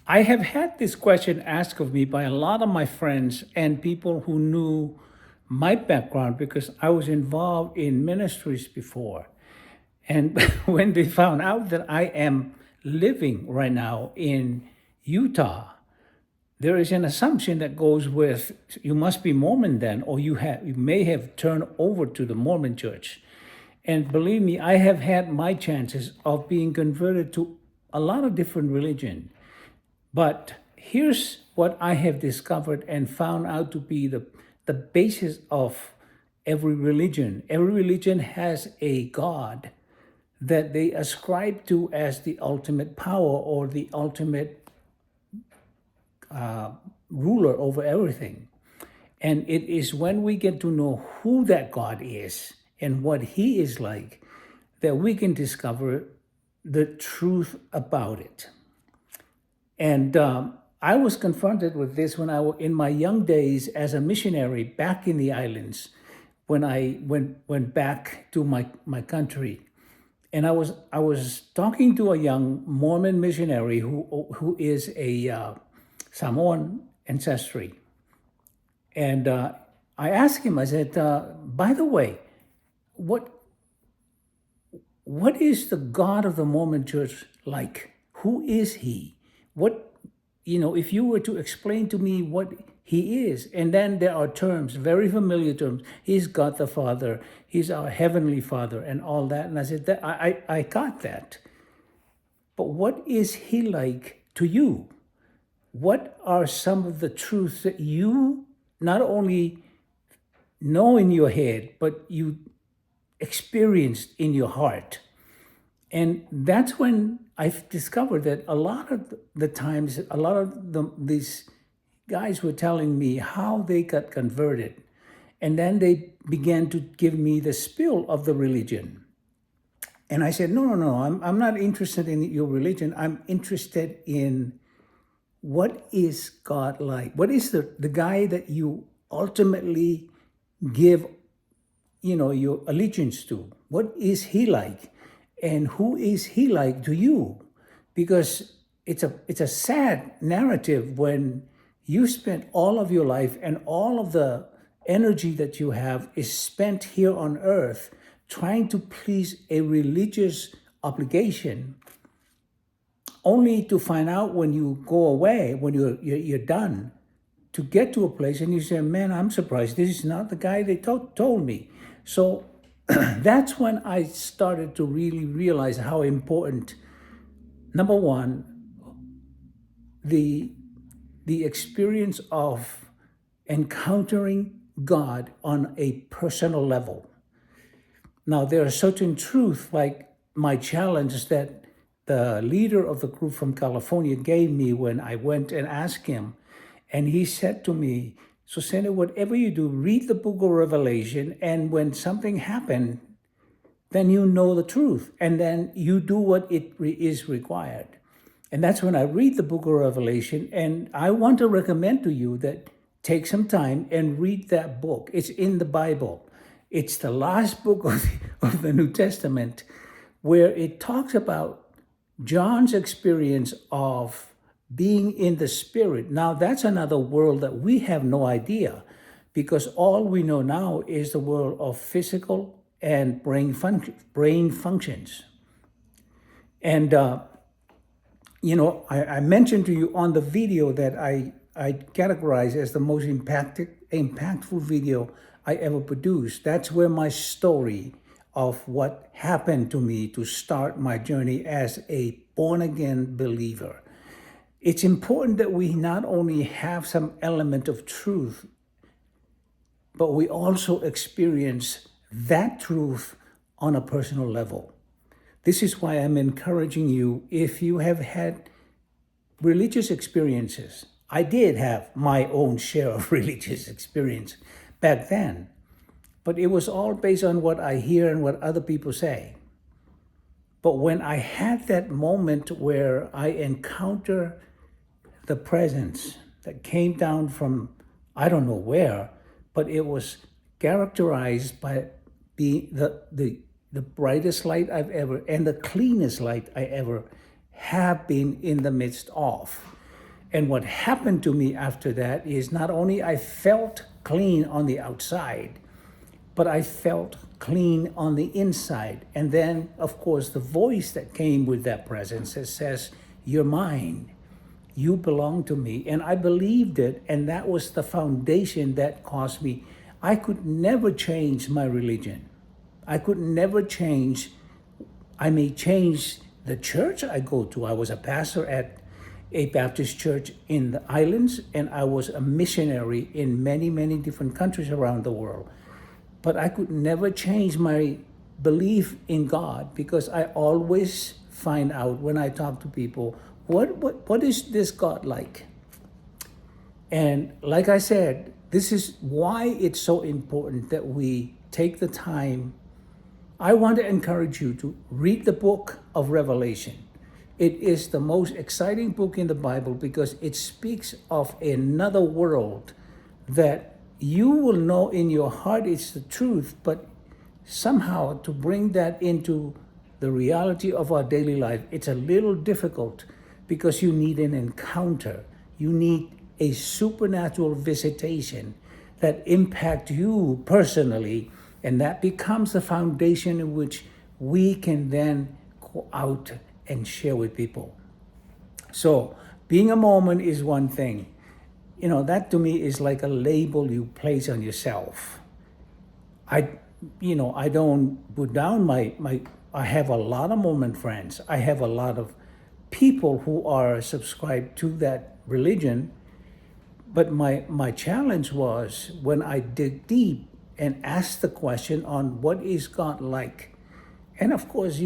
I have had this question asked of me by a lot of my friends and people who knew my background because I was involved in ministries before. And when they found out that I am living right now in Utah, there is an assumption that goes with you must be Mormon then, or you may have turned over to the Mormon church. And believe me, I have had my chances of being converted to a lot of different religions. But here's what I have discovered and found out to be the basis of every religion. Every religion has a God that they ascribe to as the ultimate power or the ultimate ruler over everything. And it is when we get to know who that God is and what He is like that we can discover the truth about it. And I was confronted with this when I was in my young days as a missionary back in the islands, when I went back to my country, and I was talking to a young Mormon missionary who is a Samoan ancestry, and I asked him. I said, "By the way, what what is the God of the Mormon Church like? Who is He? What, if you were to explain to me what He is, and then there are terms, very familiar terms. He's God the Father, He's our Heavenly Father, and all that. And I said, I got that. But what is He like to you? What are some of the truths that you not only know in your head, but you experienced in your heart? And that's when I've discovered that a lot of the times, a lot of these guys were telling me how they got converted. And then they began to give me the spill of the religion. And I said, no, no, no, I'm not interested in your religion. I'm interested in what is God like? What is the guy that you ultimately give, your allegiance to? What is He like? And who is He like to you? Because it's a sad narrative when you spent all of your life and all of the energy that you have is spent here on earth trying to please a religious obligation, only to find out when you go away, when you're done, to get to a place and you say, man, I'm surprised. This is not the guy they told me. So that's when I started to really realize how important, number one, the experience of encountering God on a personal level. Now, there are certain truths, like my challenge that the leader of the group from California gave me when I went and asked him. And he said to me, so Senator, whatever you do, read the book of Revelation, and when something happened, then you know the truth, and then you do what is required. And that's when I read the book of Revelation, and I want to recommend to you that take some time and read that book. It's in the Bible. It's the last book of the New Testament, where it talks about John's experience of being in the Spirit. Now, that's another world that we have no idea, because all we know now is the world of physical and brain functions. And, I mentioned to you on the video that I categorize as the most impactful video I ever produced. That's where my story of what happened to me to start my journey as a born-again believer. It's important that we not only have some element of truth, but we also experience that truth on a personal level. This is why I'm encouraging you, if you have had religious experiences. I did have my own share of religious experience back then, but it was all based on what I hear and what other people say. But when I had that moment where I encounter the presence that came down from I don't know where, but it was characterized by being the brightest light I've ever and the cleanest light I ever have been in the midst of. And what happened to me after that is not only I felt clean on the outside, but I felt clean on the inside. And then, of course, the voice that came with that presence that says, "You're mine. You belong to me." And I believed it, and that was the foundation that caused me. I could never change my religion. I could never change. I may change the church I go to. I was a pastor at a Baptist church in the islands, and I was a missionary in many, many different countries around the world. But I could never change my belief in God, because I always find out when I talk to people, what is this God like? And like I said, this is why it's so important that we take the time. I want to encourage you to read the book of Revelation. It is the most exciting book in the Bible because it speaks of another world that you will know in your heart it's the truth, but somehow to bring that into the reality of our daily life, it's a little difficult because you need an encounter. You need a supernatural visitation that impact you personally, and that becomes the foundation in which we can then go out and share with people. So being a Mormon is one thing. That to me is like a label you place on yourself. I don't put down I have a lot of Mormon friends. I have a lot of people who are subscribed to that religion. But my challenge was when I dig deep and ask the question on what is God like. And of course,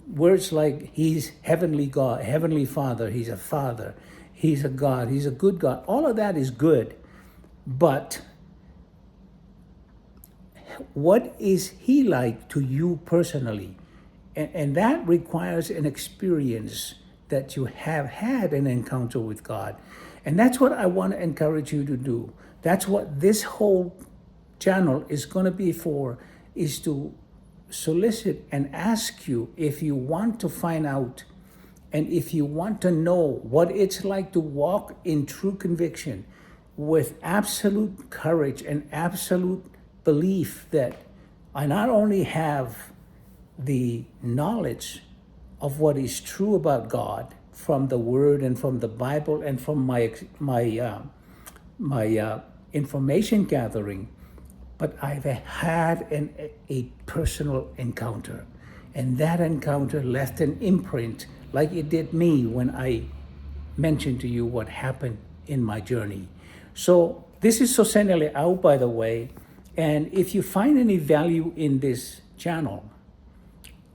words like He's heavenly God, heavenly Father, He's a Father, He's a God, He's a good God. All of that is good. But what is He like to you personally? And that requires an experience that you have had an encounter with God. And that's what I want to encourage you to do. That's what this whole channel is going to be for, is to solicit and ask you if you want to find out and if you want to know what it's like to walk in true conviction with absolute courage and absolute belief that I not only have the knowledge of what is true about God from the Word and from the Bible and from my information gathering, but I've had a personal encounter. And that encounter left an imprint like it did me when I mentioned to you what happened in my journey. So this is Susana Leao, by the way. And if you find any value in this channel,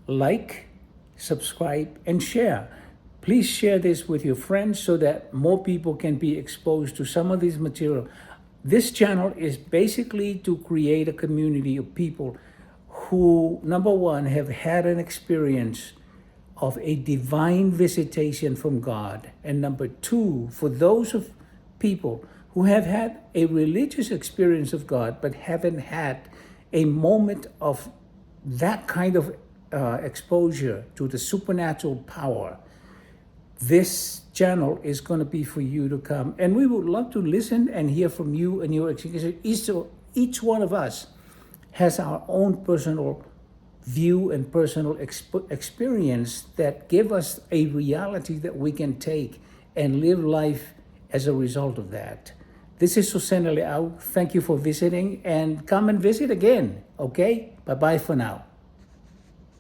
like, subscribe, and share. Please share this with your friends so that more people can be exposed to some of this material. This channel is basically to create a community of people who, number one, have had an experience of a divine visitation from God. And number two, for those of people who have had a religious experience of God but haven't had a moment of that kind of exposure to the supernatural power, this channel is going to be for you to come. And we would love to listen and hear from you and your experience. Each one of us has our own personal view and personal experience that give us a reality that we can take and live life as a result of that. This is Susana Leao. Thank you for visiting, and come and visit again. Okay? Bye-bye for now.